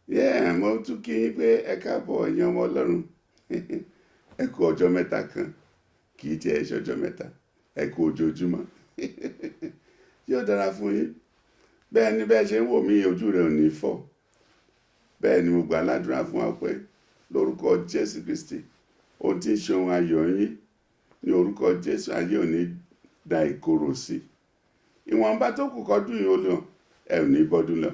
Mo tún kí yín pé ẹ káàbọ̀ ẹ̀yin ọmọ Ọlọ́run. Ẹ kú ọjọ́ mẹ́ta kan, kì í tiẹ̀ ṣe ọjọ́ mẹ́ta, ẹ kú ojoojúmọ́. Yóò dára fún yín. Bẹ́ẹ̀ ni bẹ́ẹ̀ ṣe ń wò mí, ojú rẹ̀ ò ní fọ́. Bẹ́ẹ̀ ni mo gbà ládùúrà fún wa pé lórúkọ Jésù Kristi, ó ti ń ṣe ohun ayọ̀ yín. Ní orúkọ Jésù, ayé ò ní da ìkorò sí. Ìwọ̀nba tó kù kọ́dún yìí ó lọ, ẹ ò ní bọ́dún lọ.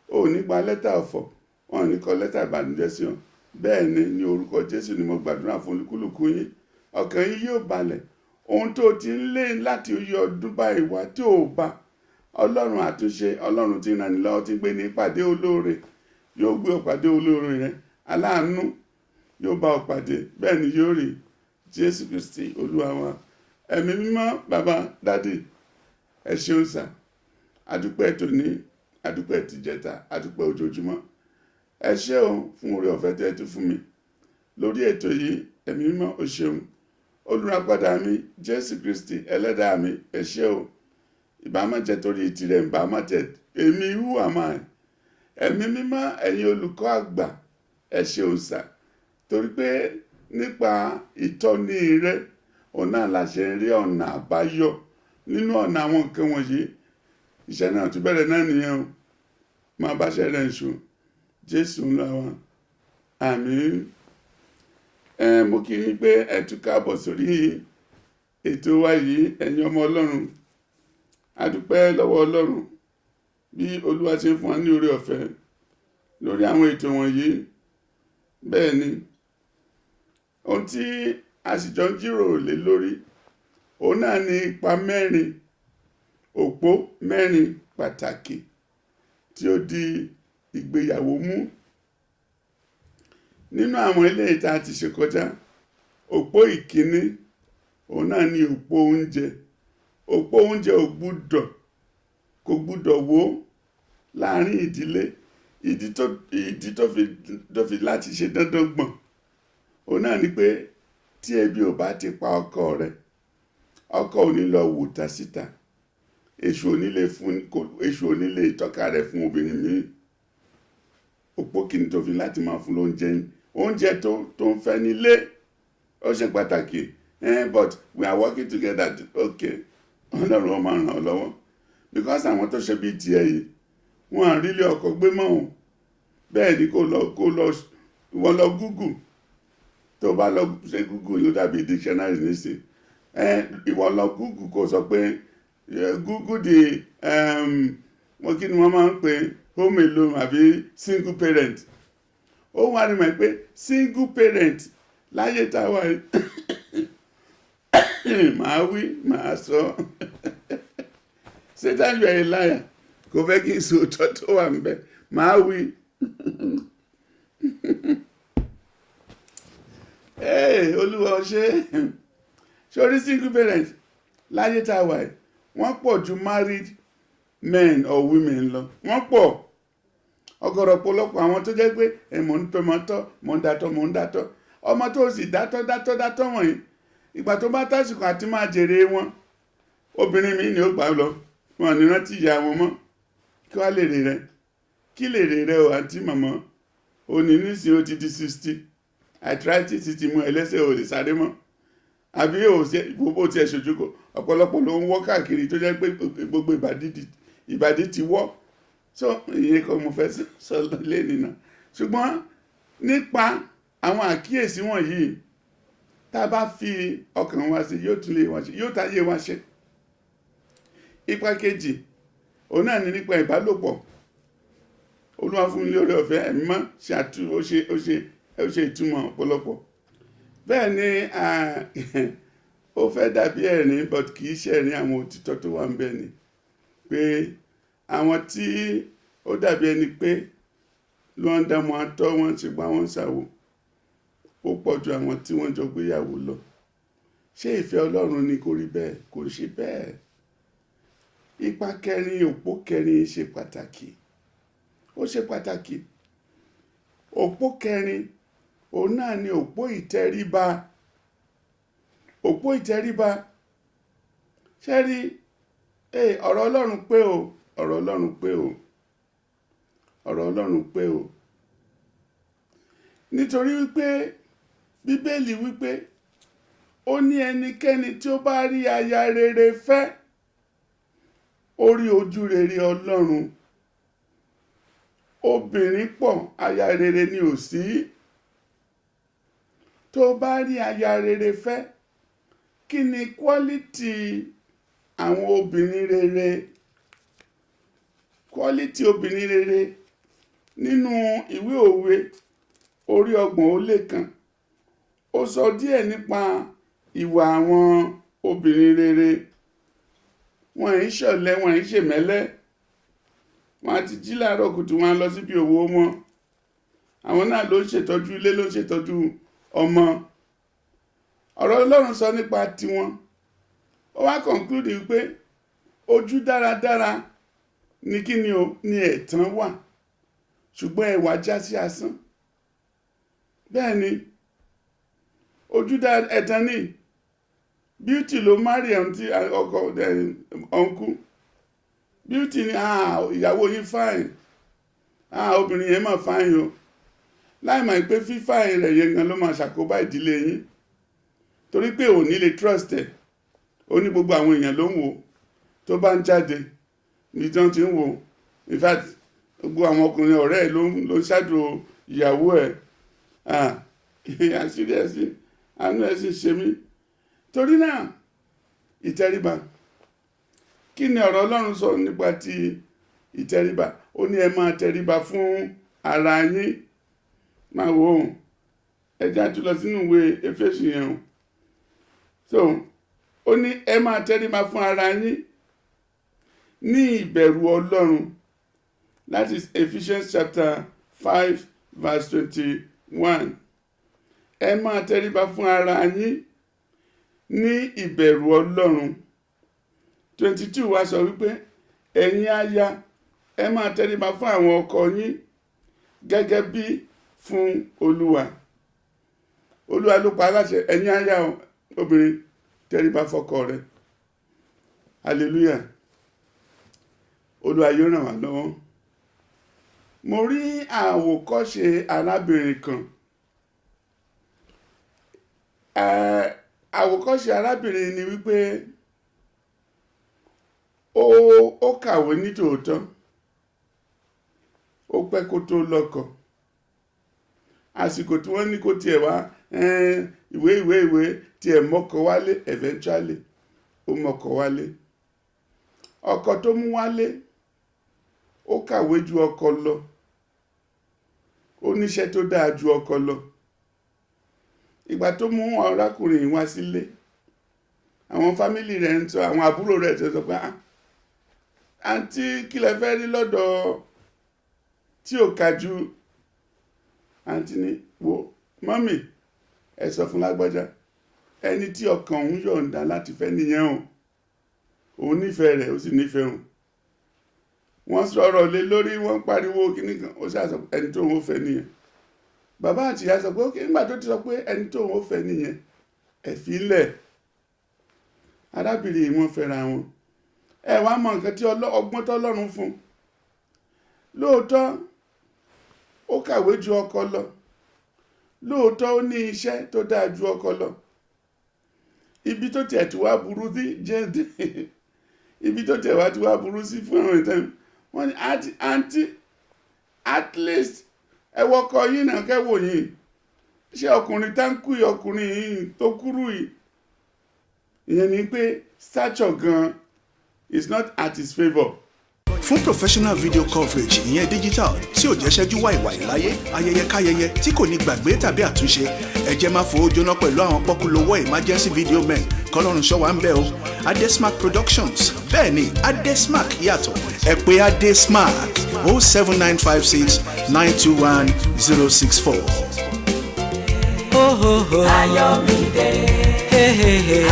Ó ní gba lẹ́tà ọ̀fọ̀, wọn ò ní kọ lẹ́tà ìbànújẹ́ sí ọ. Bẹ́ẹ̀ ni ní orúkọ Jésù ni mo gbàdúrà fún olúkúlùkù yín. Ọkàn yín yóò balẹ̀. Ohun tó ti ń lé láti oyè ọdún báyìí wá tí ò bá, Ọlọ́run àtúnṣe, Ọlọ́run tí ń rani lọ́wọ́, tí ń gbé ní ìpàdé olóore, yóò gbé ọ̀pàdé olóore rẹ. Aláàánú yóò bá ọ pàdé. Bẹ́ẹ̀ ni yóò rí. Jésù Kristi Olúwa wa. Ẹ̀mí mímọ́, bàbá, dádì, ẹ ṣeun sà. Adúpẹ́ tòní, adúpẹ́ tìjẹta, adúpẹ́ ojoojúmọ́. Ẹ ṣé o fún oore ọ̀fẹ́ tẹ́ ẹ tún fún mi lórí ètò yìí. Ẹ̀mí mímọ́, o ṣeun. Olùràpadà mi, Jésù Kristi ẹlẹ́dàá mi, ẹ ṣé o. Ìbá má jẹ́ torí tirẹ̀, ìbá má jẹ́ èmi, who am I? Ẹ̀mí mímọ́, ẹ̀yin olùkọ́ àgbà, ẹ ṣeun sà. Torí pé nípa ìtọ́ni rẹ, òun náà la ṣe ń rí ọ̀nà àbáyọ nínú ọ̀nà àwọn nǹkan wọ̀nyí. Iṣẹ́ náà tún bẹ̀rẹ̀ náà nìyẹn o. Máa bá ṣe rẹ̀ ń ṣù. Jésù ń lọ wọn. Àmín. Mo kí yín pé ẹ tún káàbọ̀ sórí ètò wa yìí, ẹ̀yin ọmọ Ọlọ́run. A dúpẹ́ lọ́wọ́ Ọlọ́run bí Olúwa ṣe fún wa ní oore ọ̀fẹ́ lórí àwọn ètò wọ̀nyí. Bẹ́ẹ̀ ni ohun tí a sì jọ ń jíròrò lé lórí, òun náà ni ipa mẹ́rin, òpó mẹ́rin pàtàkì tí ó di ìgbéyàwó mú. Nínú àwọn eléyìí tá a ti ṣe kọjá, òpó ìkíní, òun náà ni òpó oúnjẹ. Òpó oúnjẹ kò gbúdọ̀ wó láàrin ìdílé. Ìdí tó fi láti ṣe dandan gbọ̀n, òun náà ni pé tí ebi ò bá ti pa ọkọ rẹ̀, ọkọ ò ní lọ wùtà síta. Èṣù ò ní lè tọ́ka rẹ̀ fún obìnrin míì. Òpó kìíní tó fi láti máa fún lóúnjẹ yín. Oúnjẹ tó ń fẹ́ nílé, ó ṣe pàtàkì. But we are working together. Okay. Ọlọ́run ó máa ràn ọ́ lọ́wọ́. Because àwọn tó ṣe bí tiẹ̀ yìí, wọ́n à rí ilé ọkọ gbé mọ́ òun. Bẹ́ẹ̀ ni wọ́n lọ Google. Tó bá lọ ṣe Google ló dàbí dictionary nísìn. Ìwọ lọ Google kó sọ pé Google wọ́n kí ni wọ́n máa ń pè home alone àbí single parent. Ó wá rí mọ̀ pé single parent láyé táwa màá wí màá sọ. Satan, you are a liar. Kò fẹ́ kí n sọ òótọ́ tó wà ń bẹ. Màá wí. Olúwa ṣe. Sórí single parent láyé táwa wọ́n pọ̀ ju married men or women lọ. Wọ́n pọ̀. Ọ̀gọ̀rọ̀pọ̀lọpọ̀ àwọn tó jẹ́ pé mò ń dátọ́. Ọmọ tó sì dátọ́ wọ̀nyí. Ìgbà tó bá tásìkò àti máa jèrè wọn, obìnrin mi ni ó gbà lọ. Wọn ní rántí ìyá wọn mọ́. Kí wá lèrè rẹ? Kí lèrè rẹ o àǹtí màmá? O ní nísìnyí ó ti di 60. Arthritis ti mú ẹlẹ́sẹ̀ ò lè sáré mọ́. Àbí gbogbo ti ẹ̀ ṣojúkọ. Ọ̀pọ̀lọpọ̀ ló ń wọ́ káàkiri tó jẹ́ pé gbogbo ìbàdí ti wọ́. So ìyẹn kan mo fẹ́ sọ lé nìna. Ṣùgbọ́n nípa àwọn àkíyèsí wọ̀nyí, tá a bá fi ọkàn wa sí, yóò tún lè wá ṣe, yóò táyé wa ṣe. Ipa kejì, òun náà ni nípa ìbálòpọ̀. Olúwa fún mi lórí ọ̀fẹ́, ẹ̀mí mọ́ ó ṣe ìtumọ̀ ọ̀pọ̀lọpọ̀. Bẹ́ẹ̀ ni ó fẹ́ dàbí ẹ̀rín, but kì í ṣe ẹ̀rín. Àwọn òtítọ́ tó wà ń bẹ ni pé àwọn tí ó dàbí ẹni pé ló ń dá wọn tọ́ wọn ṣùgbọ́n àwọn ṣàwò, ó pọ̀ ju àwọn tí wọ́n jọ gbéyàwó lọ. Ṣé ìfẹ́ Ọlọ́run ni kò rí bẹ́ẹ̀? Kò ṣe bẹ́ẹ̀. Ipa kẹrin, òpó kẹrin ṣe pàtàkì. Ó ṣe pàtàkì. Òpó kẹrin, òun náà ni òpó ìtẹríba. Òpó ìtẹríba. Ṣé rí ọ̀rọ̀ Ọlọ́run pé o. Ọ̀rọ̀ Ọlọ́run pé o. nítorí wípé bíbélì wípé ó ní ẹnikẹ́ni tí ó bá rí aya rere fẹ́ ó rí ojú rere Ọlọ́run. Obìnrin pọ̀, aya rere ni ò sí. Tó bá rí aya rere fẹ́, kí ni quality àwọn obìnrin rere? Quality obìnrin rere nínú ìwé òwe orí 30 ó sọ díẹ̀ nípa ìwà àwọn obìnrin rere. Wọ́n ń ṣọ̀lẹ, wọ́n ń ṣèmẹ́lẹ́. Wọ́n á ti jí láàárọ̀ kùtù, wọ́n á lọ síbi òwò wọn. Àwọn náà ló ń ṣètọ́jú ilé, ló ń ṣètọ́jú ọmọ. Ọ̀rọ̀ Ọlọ́run sọ nípa tiwọn. Ó wá conclude wípé ojú dáradára ní kí ni o ní ẹ̀tàn wà, ṣùgbọ́n ẹwà já sí asán. Bẹ́ẹ̀ ni ojú ẹ̀tàn ní beauty ló marry ọkọ ọ̀nkú. Beauty ni ìyàwó yín fine, obìnrin yẹn máa fine o, láì mọ̀ pé fífine rẹ̀ yẹn gan ló máa ṣàkóbá ìdílé yín, torí pé ò ní lè trust ẹ̀. Ó ní gbogbo àwọn èèyàn ló ń wò tó bá ń jáde ní tí wọ́n ti ń wò. In fact gbogbo àwọn ọkùnrin ọ̀rẹ́ ẹ̀ ló ń ṣáàdù ìyàwó ẹ̀. Àṣírí ẹ̀ sí àánú ẹ̀ sì ṣe mí. Torí náà ìtẹríba, kí ni ọ̀rọ̀ Ọlọ́run sọ nípa ti ìtẹríba? Ó ní ẹ máa tẹríba fún ara yín. Máa wò ó, ẹja tún lọ sínú ìwé Éfésù yẹn o. So ó ní ẹ máa tẹríba fún ara yín ní ìbẹ̀rù Ọlọ́run. That is Ephesians chapter 5 verse 21. Ẹ máa tẹríba fún ara yín ní ìbẹ̀rù Ọlọ́run. 22 wá sọ wípé ẹ̀yin aya ẹ máa tẹríba fún àwọn ọkọ yín gẹ́gẹ́ bí fún Olúwa. Olúwa ló pa aláṣẹ, ẹ̀yin aya obìnrin tẹríba fọ́kọ rẹ̀. Hallelujah. Olúwa yóò ràn wá lọ́wọ́. Mo rí àwòkọ́ṣe arábìnrin kan. Àwòkọ́ṣe arábìnrin ni wípé ó kàwé ní tòótọ́, ó pẹ́ kó tó lọ́kọ. Àsìkò tí wọ́n ní kó tiẹ̀ wá ìwé tiẹ̀ mọ́kọ wálé, eventually ó mọ́kọ wálé. Ọkọ tó mú wálé ó kàwé ju ọkọ lọ, ó níṣẹ́ tó dáa ju ọkọ lọ. Ìgbà tó mú arákùnrin wá sílé, àwọn fámílì rẹ̀ ń sọ, àwọn àbúrò rẹ̀ tó sọ pé àǹtí kí lẹ fẹ́ rí lọ́dọ̀ tí ò kájú. Àǹtí ní wo mọ́mì ẹ sọ fún lágbájá, ẹni tí ọkàn òun yọ̀ǹda láti fẹ́ nìyẹn o, òun nífẹ̀ẹ́ rẹ̀ ó sì nífẹ̀ẹ́ òun. Wọ́n sọ̀rọ̀ lé lórí, wọ́n pariwo kíní kan, ó ṣáà sọ ẹni tó òun ó fẹ́ nìyẹn. Bàbá àti ìyá sọ pé ókè, nígbà tó ti sọ pé ẹni tó òun ó fẹ́ nìyẹn, ẹ fi lẹ̀. Arábìnrin wọn fẹ́ra wọn. Ẹ wá mọ nǹkan tí ọgbọ́n tọ́lọ́run fún. Lóòótọ́ ó kàwé ju ọkọ lọ, lóòótọ́ ó ní iṣẹ́ tó dáa ju ọkọ lọ. Ibi tó tiẹ̀ tí wá burú sí jẹ́ ibi tó tiẹ̀ wá tí wá burú sí fún àwọn ìtàn. Wọ́n ní àǹtí at least ẹ wọkọ yín náà kẹ́wò yìí. Ṣé ọkùnrin táǹkù yìí, ọkùnrin yìí tó kúrú yìí, ìyẹn ni pé stature gan is not at his favour. Fún professional video coverage ìyẹn digital tí ò jẹ́ ṣẹ́jú wàìwàì láyé, ayẹyẹ káyẹyẹ tí kò ní gbàgbé tàbí àtúnṣe, ẹ jẹ́ máa fowó jóná pẹ̀lú àwọn pọ́kúlówó emergency video men kọ́lọ́run ṣọ́ wa ń bẹ̀ o. Adesmark Productions, bẹ́ẹ̀ ni Adesmark yàtọ̀, ẹ pè Adesmark 07956 921 064. Ayọ̀mídé,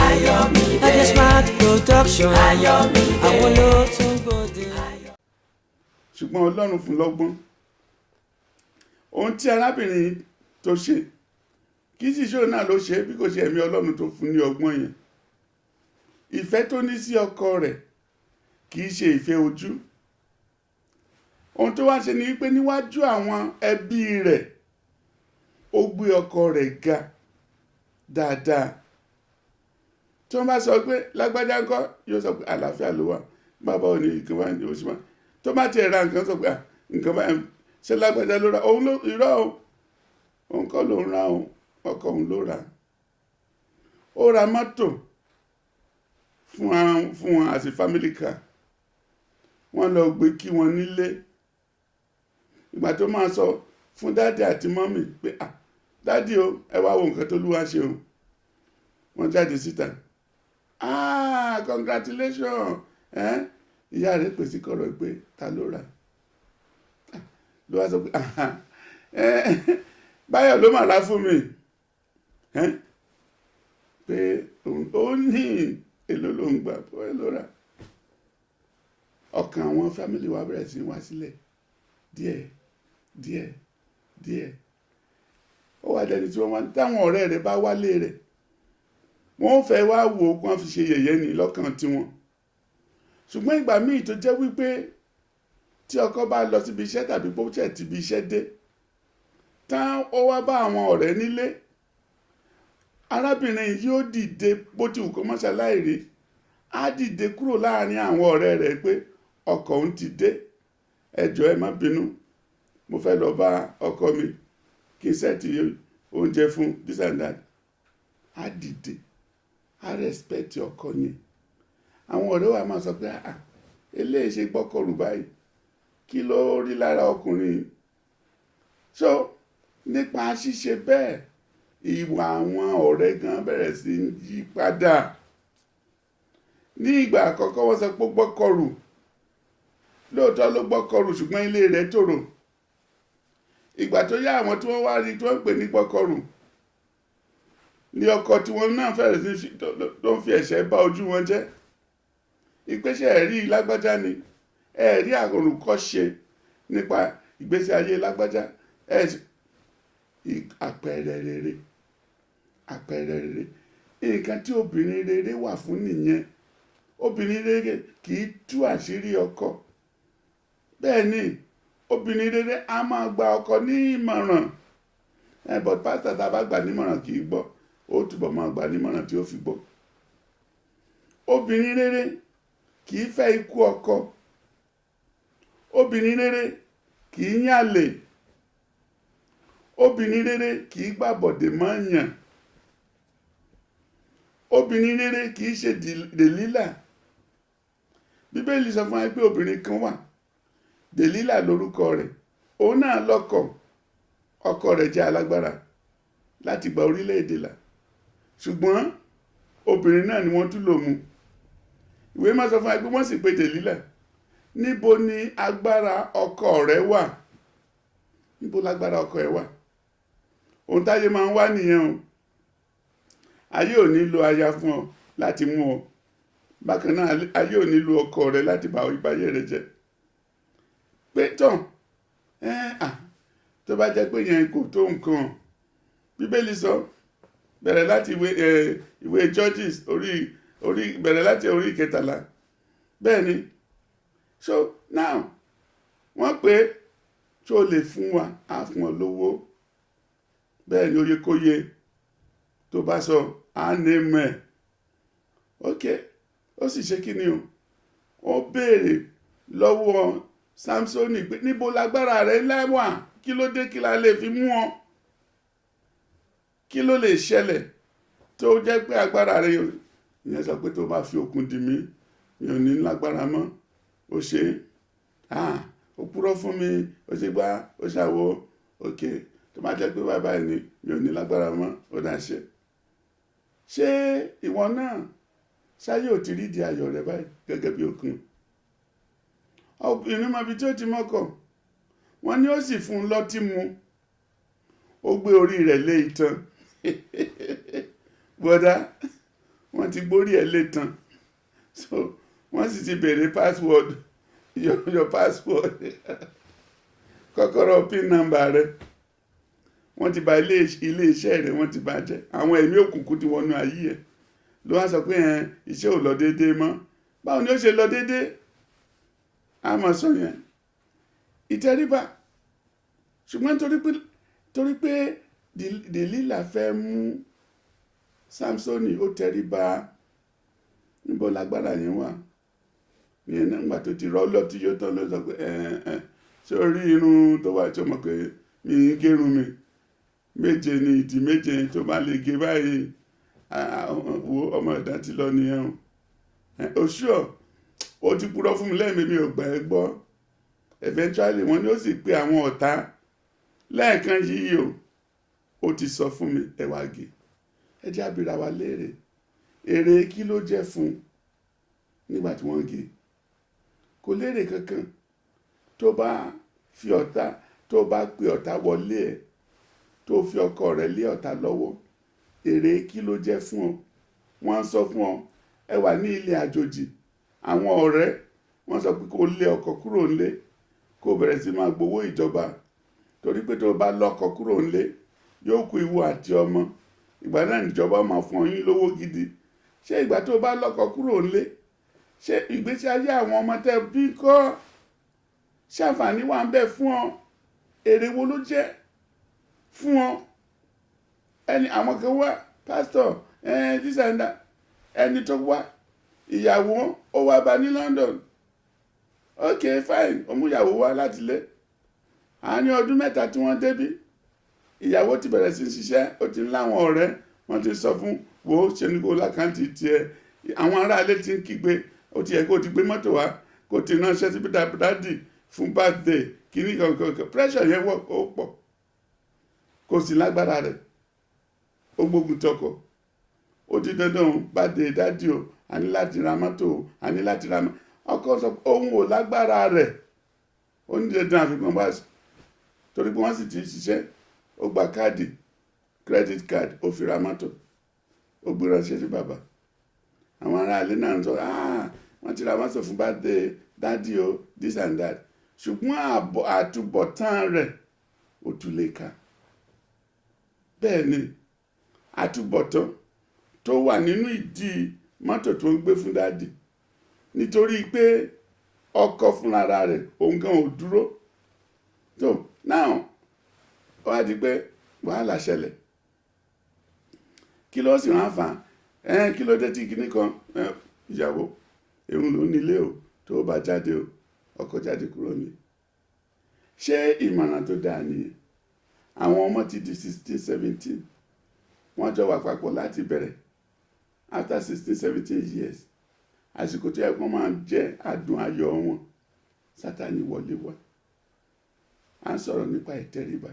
Ayọ̀mídé, Adesmark Production, Ayọ̀mídé, àwọn ló tún gbòde. Ṣùgbọ́n Ọlọ́run fún lọ́gbọ́n. Ohun tí arábìnrin tó ṣe, kì í sì ṣòro náà ló ṣe bí kò ṣe ẹ̀mí Ọlọ́run tó fún ní ọgbọ́n yẹn. Ìfẹ́ tó ní sí ọkọ rẹ̀ kì í ṣe ìfẹ́ ojú. Ohun tó wá ṣe ni wípé níwájú àwọn ẹbí rẹ̀ ó gbé ọkọ rẹ̀ ga dáadáa. Tí wọ́n bá sọ pé lágbájá ńkọ́ yóò sọ pé àlàáfíà ló wà, bàbá ò ní nǹkan bá ní oṣù máa. Tó bá tiẹ̀ ra nǹkan sọ pé nǹkan bá ṣe lágbájá ló ra, òun ló irọ́ o, òun kọ́ ló ń ra o, ọkọ òun ló ra. Ó ra mọ́tò fún wọn àti family car. Wọ́n lọ gbé kí wọn nílé. Ìgbà tó máa sọ fún dádì àti mọ́mì pé dádì o, ẹ wá wo nǹkan tó lúwa ṣe o. Wọ́n jáde síta. Congratulations. Ìyá rẹ̀ pè sí kọ̀rọ̀ pé ta ló rà. Ló wá sọ pé Báyọ̀ ló máa rà fún mi. Pé ó ní èlò ló ń gbà bóyá ló rà. Ọkàn àwọn fámìlì wa bẹ̀rẹ̀ sí wá sílẹ̀ díẹ̀. Ó wá dẹni tí wọ́n wá táwọn ọ̀rẹ́ rẹ̀ bá wálé rẹ̀, wọ́n fẹ́ wá wò ó kí wọ́n fi ṣe yẹ̀yẹ́ ní lọ́kàn tiwọn. Ṣùgbọ́n ìgbà míì tó jẹ́ wípé tí ọkọ bá lọ síbi iṣẹ́ tàbí bóṣẹ̀ tí ibi iṣẹ́ dé, tán ó wá bá àwọn ọ̀rẹ́ nílé, arábìnrin yóò dìde bó ti wù kó má ṣaláì rí, á dìde kúrò láàrin àwọn ọ̀rẹ́ rẹ̀ pé ọkọ òun ti dé, ẹ jọ̀ọ́ ẹ má bínú, mo fẹ́ lọ bá ọkọ mi kí n sẹ́ẹ̀tì oúnjẹ fún this and that. Á dìde, á rẹ́spẹ̀tì ọkọ yẹn. Àwọn ọ̀rẹ́ wa máa sọ pé eléyìí ṣe gbọ́kọ̀rù báyìí, kí ló rí lára ọkùnrin. So nípa ṣíṣe bẹ́ẹ̀, ìwà àwọn ọ̀rẹ́ gan bẹ̀rẹ̀ sí yí padà. Ní ìgbà àkọ́kọ́ wọ́n sọ pé gbọ́kọ̀rù, lóòótọ́ ló gbọ́kọ̀rù ṣùgbọ́n ilé rẹ̀ tòrò. Ìgbà tó yá àwọn tí wọ́n wá rí tí wọ́n pè ní gbọ́kọ̀rù, ní ọkọ tí wọ́n náà fẹ́rẹ̀ sí tó ń fi ẹ̀ṣẹ̀ bá ojú wọn jẹ́. Ìpèsè ẹ̀rí lágbájá ni ẹ̀rí àròkọ́ ṣe nípa ìgbésí ayé lágbájá, àpẹẹrẹ rere. Nǹkan tí obìnrin rere wà fún nìyẹn. Obìnrin rere kì í tú àṣírí ọkọ. Bẹ́ẹ̀ ni obìnrin rere a máa gba ọkọ ní ìmọ̀ràn. But pásítọ̀ tá a bá gbà nímọ̀ràn kì í gbọ́, ó túbọ̀ máa gbà nímọ̀ràn tí ó fi gbọ́. Obìnrin rere kì í fẹ́ ikú ọkọ. Obìnrin rere kì í yàlè. Obìnrin rere kì í gbàbọ̀dè mọ́yàn. Obìnrin rere kì í ṣe Dèlílà. Bíbélì sọ fún wa pé obìnrin kan wà, Dèlílà lórúkọ rẹ̀. Òun náà lọ́kọ, ọkọ rẹ̀ jẹ́ alágbára láti gba orílẹ̀-èdè là. Ṣùgbọ́n obìnrin náà ni wọ́n tún lò mú. Ìwé máa sọ fún wa pé wọ́n sì pe Dèlílà. Níbo ni agbára ọkọ rẹ̀ wà? Níbo lágbára ọkọ ẹ̀ wà? Ohun táyé máa ń wá nìyẹn o. Ayé ò ní lo aya fún ọ láti mú ọ. Bákan náà ayé ò ní lo ọkọ rẹ láti bá ìbáyé rẹ jẹ́. Pé tán tó bá jẹ́ pé yẹn kò tó nǹkan. Bíbélì sọ bẹ̀rẹ̀ láti ìwé Judges bẹ̀rẹ̀ láti orí 13. Bẹ́ẹ̀ ni. So now wọ́n pé tó lè fún wa, á fún ọ lówó. Bẹ́ẹ̀ ni oyekóye tó bá sọ á ní mẹ́. Ok, ó sì ṣe kí ni o? Ó béèrè lọ́wọ́ Sámsónì pé níbo lágbára rẹ̀ lẹ́wà? Kí ló dé, kí la lè fi mú ọ? Kí ló lè ṣẹlẹ̀ tó jẹ́ pé agbára rẹ̀ ìyẹn sọ pé tó bá fi okùn dì mí, mi ò ní lágbára mọ́. Ó ṣe ó purọ́ fún mi, ó ṣe gbá, ó ṣàwo. Ok, tó máa jẹ́ pé bàbá ẹ̀ ni mi ò ní lágbára mọ́, ó dá ṣe. Ṣé ìwọ náà ṣáyé ò ti rí di ayọ̀ rẹ báyìí gẹ́gẹ́ bí okùn? Obìnrin mọ ibi tí ó ti mọ́kọ̀. Wọ́n ní ó sì fún un lọ́tí mu. Ó gbé orí rẹ̀ lé itan. Bọ́dá, wọ́n ti gbórí ẹ̀ lé itan. So wọ́n sì ti bèèrè password, your password, kọ́kọ́rọ́ pin number rẹ̀. Wọ́n ti bà ilé iṣẹ́ rẹ̀, wọ́n ti bàjẹ́. Àwọn ẹ̀mí òkùnkùn ti wọnú ayé ẹ̀. Ló wá sọ pé iṣẹ́ ò lọ déédéé mọ́. Báwo ni ó ṣe lọ déédéé? A máa sọ yẹn. Ìtẹríba. Ṣùgbọ́n torí pé Dèlílà fẹ́ mú Sámsónì, ó tẹríba. Níbo lágbára yẹn wà? Ìyẹn nígbà tó ti rọ́ lọ́tí yóò tán ló sọ pé ṣé o rí irun tó wà tí o mọ̀ pé mi ń gérun mi méje ni ìdí méje tó bá lè gé báyìí wo ọmọ ẹ̀dá ti lọ nìyẹn o ṣúọ̀ ó ti purọ́ fún mi lẹ́ẹ̀mí mi ò gbà ẹ́ gbọ́. Eventually wọ́n ní ó sì pe àwọn ọ̀tá lẹ́ẹ̀kan yìí ó ti sọ fún mi ẹ wá gé. Ẹ jẹ́ abìrà wa léèrè èrè kí ló jẹ́ fún nígbà tí wọ́n gé? Kò lérè kankan. Tó bá pe ọ̀tá wọlé ẹ̀ tó fi ọkọ rẹ̀ lé ọ̀tá lọ́wọ́, èrè kí ló jẹ́ fún ọ? Wọ́n sọ fún ọ ẹ wà ní ilé àjòjì, àwọn ọ̀rẹ́ wọ́n sọ pé kó lé ọkọ kúrò nílé kó bẹ̀rẹ̀ sí máa gbowó ìjọba, torí pé tó bá lọ́kọ kúrò nílé yóò kú ìwọ àti ọmọ, ìgbà náà níjọba máa fún yín lówó gidi. Ṣé ìgbà tó bá lọ́kọ kúrò nílé, ṣé ìgbésí ayé àwọn ọmọ tẹ́ bí kọ́? Ṣé àǹfààní wà ń bẹ fún ọ? Èrè wo ló jẹ́ fún ọ? Àwọn kan wá pásítọ̀ this and that, ẹni tó wá ìyàwó ó wá bá ní London, okay fine, ó mú ìyàwó wá láti ilé. Àárín ọdún mẹ́ta tí wọ́n débí, ìyàwó ti bẹ̀rẹ̀ sí ṣiṣẹ́, ó ti ń láwọn ọ̀rẹ́, wọ́n ti sọ fún wo ṣe ní kó lákàntì tiẹ̀. Àwọn ará ilé ti ń kígbe, ó ti yẹ kó ti gbé mọ́tò wá, kó ti ránṣẹ́ sí dádì fún birthday kìíní kankan. Pressure yẹn wọ̀ ó pọ̀, kò sí lágbára rẹ̀, ó gbógun tọkọ. Ó ti dandan birthday dádì o, a ní láti ra mọ́tò o, a ní láti ra mọ́tò. Ọkọ sọ pé òun ò lágbára rẹ̀, ó ní dandan àfikún bá ṣe, torí pé wọ́n sì ti ṣiṣẹ́. Ó gba káàdì credit card, ó fi ra mọ́tò, ó gbé ránṣẹ́ sí bàbá. Àwọn ará ilé náà ń sọ wọ́n ti ra mọ́tò fún birthday dádì o, this and that. Ṣùgbọ́n àtúbọ̀tán rẹ̀ ó tún lè ka. Bẹ́ẹ̀ ni àtúbọ̀tán tó wà nínú ìdí mọ́tò tó ń gbé fún dádì, nítorí pé ọkọ fúnra rẹ̀ òun gan ò dúró. So now ó wá di pé wàhálà ṣẹlẹ̀. Kí ló sì máa fà á? Kí ló dé tí kinní kan ìyàwó òun ló nílé o, tó bá jáde o, ọkọ jáde kúrò ní. Ṣé ìmọ̀ràn tó dáa nìyẹn? Àwọn ọmọ ti di 16, 17, wọ́n jọ wà papọ̀ láti bẹ̀rẹ̀. After 16, 17 years, àsìkò tó yẹ kó máa jẹ́ adùn ayọ̀ wọn, Sátánì wọlé wá. À ń sọ̀rọ̀ nípa ìtẹríba.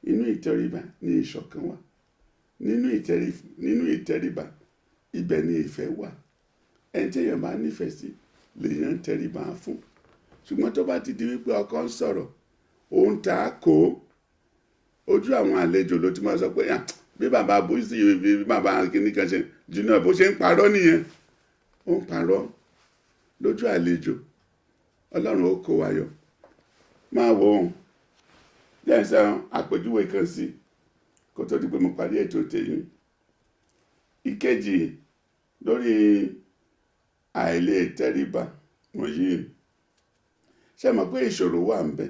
Inú ìtẹríba ni ìṣọ̀kan wà. Nínú ìtẹríba ibẹ̀ ni ìfẹ́ wà. Ẹni tí èèyàn bá nífẹ̀ẹ́ sí lèèyàn ń tẹríba fún. Ṣùgbọ́n tó bá ti di wípé ọkọ ń sọ̀rọ̀, òun ta kò ojú àwọn àlejò ló ti máa sọ pé bí bàbá bóyí bí bàbá kìíní kan ṣe jùlọ bó ṣe ń parọ́ nìyẹn. Ó ń parọ́ lójú àlejò. Ọlọ́run ó kó wa yọ. Máa wo ohun jẹ́ sọ àpèjúwe kan sí kó tó di pé mo parí ètò tèyí. Ìkejì lórí àìlè tẹríba wọ̀nyí, ṣé mọ̀ pé ìṣòro wà ń bẹ?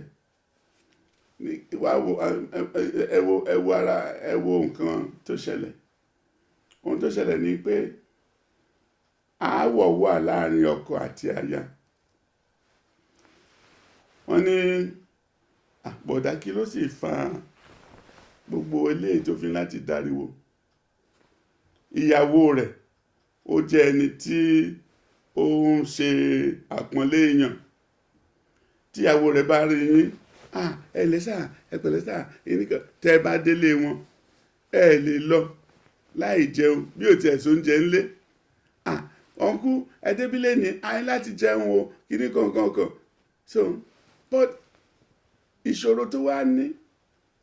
ẹ wo nǹkan tó ṣẹlẹ̀. Ohun tó ṣẹlẹ̀ ni pé aáwọ̀ wà láàrin ọkọ àti aya. Wọ́n ní àbọ̀dá kí ló sì fa gbogbo eléyìí tó fi láti dariwo. Ìyàwó rẹ̀ ó jẹ́ ẹni tí ó ń ṣe àpọ́nlé èèyàn. Tí ìyàwó rẹ̀ bá rí yín, ẹ lè sá, ẹ pẹ̀lẹ́ sá, ẹnìkan tẹ́ bá délé wọn, ẹ lè lọ láì jẹun bí ò tiẹ̀ sóúnjẹ ńlé. Ọ̀nkú ẹdẹ́bílẹ̀ ní ayé láti jẹun o, kíní kankan. So but ìṣòro tó wá ní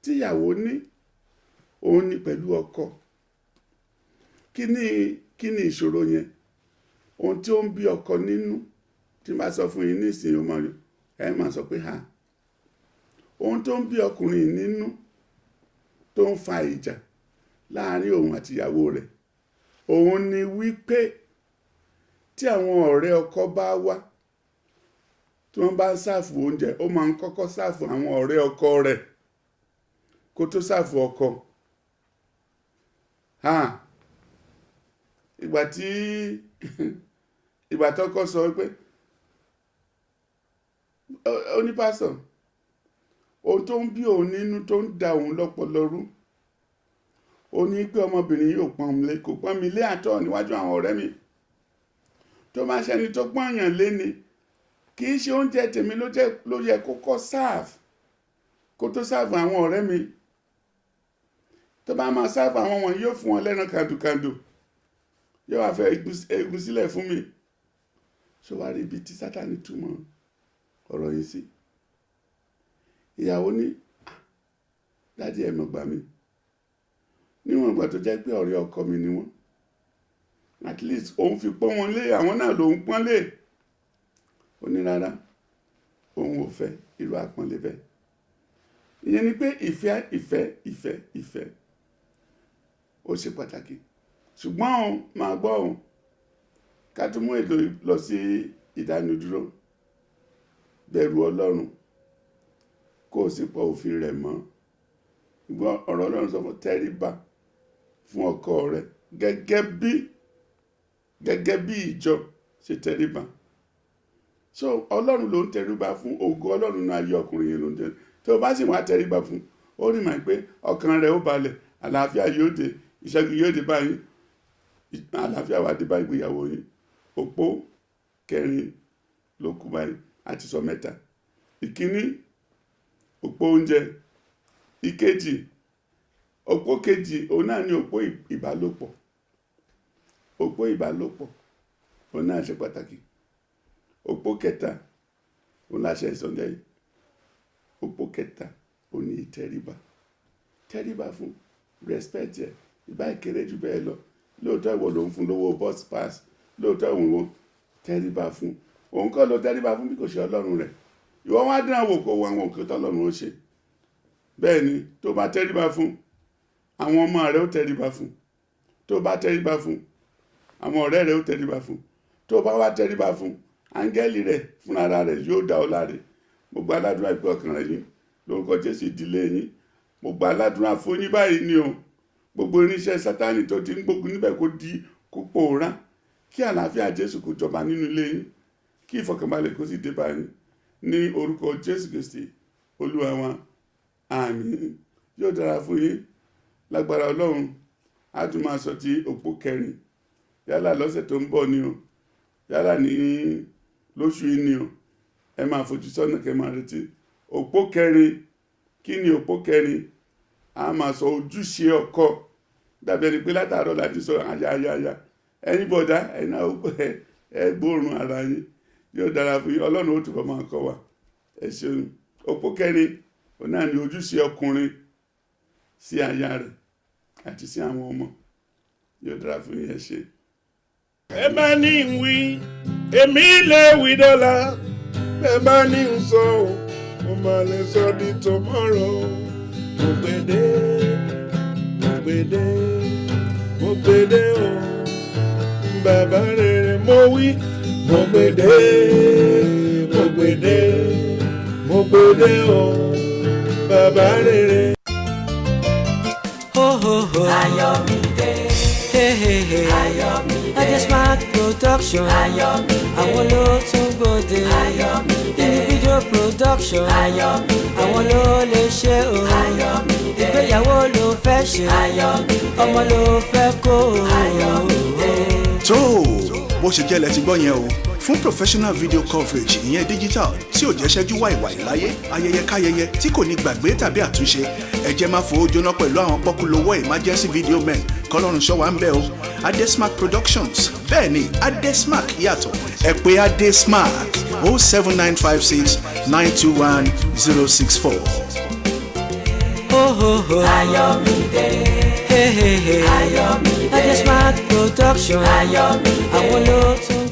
tíyàwó ní òun ní pẹ̀lú ọkọ. Kí ni ìṣòro yẹn? Ohun tí ó ń bí ọkọ nínú, tí máa sọ fún yín nísìnyí ọmọ rẹ̀, ẹ máa sọ pé ohun tó ń bí ọkùnrin nínú tó ń fa ìjà láàrin òun àti ìyàwó rẹ̀, òun ni wípé tí àwọn ọ̀rẹ́ ọkọ bá wá, tí wọ́n bá ń sáàfù oúnjẹ, ó máa ń kọ́kọ́ sáàfù àwọn ọ̀rẹ́ ọkọ rẹ̀ kó tó sáàfù ọkọ. ìgbà tọ́kọ sọ pé onípásọ̀ ohun tó ń bí òun nínú tó ń da òun lọ́pọlọ rú ó ní pé ọmọbìnrin yóò kò pọ́n mi lé àtọ̀ níwájú àwọn ọ̀rẹ́ mi tó máa ṣẹni tó pọ́nyàn lé ni kì í ṣe oúnjẹ tèmi ló yẹ kó kọ́ sáàfù kó tó sáàfù àwọn ọ̀rẹ́ mi tó bá máa sáàfù àwọn wọn yóò fún wọn lẹ́ran kàndùkàndù yóò wá fẹ́ egun sílẹ̀ fún mi ṣó wá rí ibi tí Sátánì túmọ̀ ọ̀rọ̀ yìí sí ìyàwó ní dádì ẹ̀ mọ̀ gbà mí níwọ̀n ìgbà tó jẹ́ pé ọ̀rẹ́ ọkọ mi ni wọ́n at least òun fi pọ́n wọn lé àwọn náà lòun pọ́n lé ó ní rárá òun ò fẹ́ irú àpọ́nlé bẹ́ẹ̀ ìyẹn ni pé ìfẹ́ ó ṣe pàtàkì ṣùgbọ́n òun máa gbọ́ òun ká tún mú ètò lọ sí ìdánudúró bẹ̀rù Ọlọ́run kó o sì pọ̀ òfin rẹ̀ mọ́ ìgbọ́n ọ̀rọ̀ Ọlọ́run sọ fún tẹríba fún ọkọ rẹ̀ gẹ́gẹ́ bí ìjọ ṣe tẹríba so Ọlọ́run ló ń tẹríba fún ògo Ọlọ́run náà ayé ọkùnrin yẹn ló ń tẹríba tí o bá sì wá tẹríba fún ó rí màá pé ọkàn rẹ̀ ó balẹ̀ àlàáfíà yóò dé ìṣẹ́gun yóò dé báyìí àlàáfíà wà dé bá ìgbéyàwó yìí òpó 4 ló kù báyìí àti sọ 3 ìkíní òpó oúnjẹ ìkejì òpó kejì òun náà ní òpó ìbálòpọ̀ òun náà ṣe pàtàkì òpó 3 òun láṣẹ ìsọ̀njẹ́ yìí òpó 3 òun ní tẹríba fún respect ẹ̀ ìbá ìkéré jù bẹ́ẹ̀ lọ lóòótọ́ ìwọ ló ń fún lówó bus pass lóòótọ́ ìwọ̀n wo tẹríba fún òun kọ́ ló tẹríba fún bí kò ṣe Ọlọ́run rẹ̀ ìwọ wá dín àwò kó wọn òkè tọ́lọ́run ó ṣe bẹ́ẹ̀ ni tó bá tẹríba fún àwọn ọmọ rẹ̀ ó tẹríba fún tó bá tẹríba fún àwọn ọ̀rẹ́ rẹ̀ ó tẹríba fún tó bá wá tẹríba fún áńgẹ́lì rẹ̀ fúnra rẹ̀ yóò dá ọ láre mo gba aládùúrà ìpè ọkàn rẹ̀ yín lórúkọ Jésù ìdílé yín mo gba aládùúrà fún yín báyìí ni o gbogbo irinṣẹ́ Sátánì tó ti ń gbógun níbẹ̀ kó pòórá kí àlàáfíà Jésù kó jọba nínú ilé yín kí ìfọ̀kànbalẹ̀ kó sì dé bá yín ní orúkọ Jésù Kristi Olúwa wa àmín yóò dára fún yín lágbára Ọlọ́run á tún máa sọ ti òpó 4 yálà lọ́sẹ̀ tó ń bọ̀ ni o yálà ní lóṣù yìí ni o ẹ máa fojú sọ́nà kẹ́ máa retí òpó 4 kí ni òpó 4 a máa sọ ojúṣe ọkọ dàbí ẹni pé látàárọ̀ láti sọ àyàyàyà ẹ̀yin bọ̀dá ẹ̀yin náà ẹ gbóòórùn ara yín yóò dára fún yín Ọlọ́run ó túbọ̀ máa kọ́ wa ẹ ṣeun òpó 4 òun náà ni ojúṣe ọkùnrin sí aya rẹ̀ àti sí àwọn ọmọ yóò dára fún yín ẹ ṣe. ẹ bá ní ń wí èmi lè wí dọ́là ẹ bá ní ń sọ mo máa lè sọ di tomorrow mo gbèdé o bàbá rere mo wí mo gbèdé o bàbá rere. Ayọ̀mídé Ayọ̀mídé Adesmark production Ayọ̀mídé àwọn ló tún gbòde Ayọ̀mídé individual production Ayọ̀mídé àwọn ló lè ṣe o Ayọ̀mídé ìgbéyàwó ló fẹ́ ṣe Ayọ̀mídé ọmọ ló fẹ́ kó o Ayọ̀mídé. tó bó ṣe jẹ́ lẹ ti gbọ́ yẹn o fún professional video coverage ìyẹn digital tí ò jẹ́ ṣẹ́jú wàìwàì láyé ayẹyẹ káyẹyẹ tí kò ní gbàgbé tàbí àtúnṣe ẹ jẹ́ má fowó jóná pẹ̀lú àwọn pọ́kúlówó emergency video men kọ́lọ́run ṣọ́ wa ń bẹ̀ o Adesmark Productions bẹ́ẹ̀ ni Adesmark yàtọ̀ ẹ pè Adesmark 07956 921 064. Ayọ̀mídé Ayọ̀mídé Adesmark production àwọn ló tún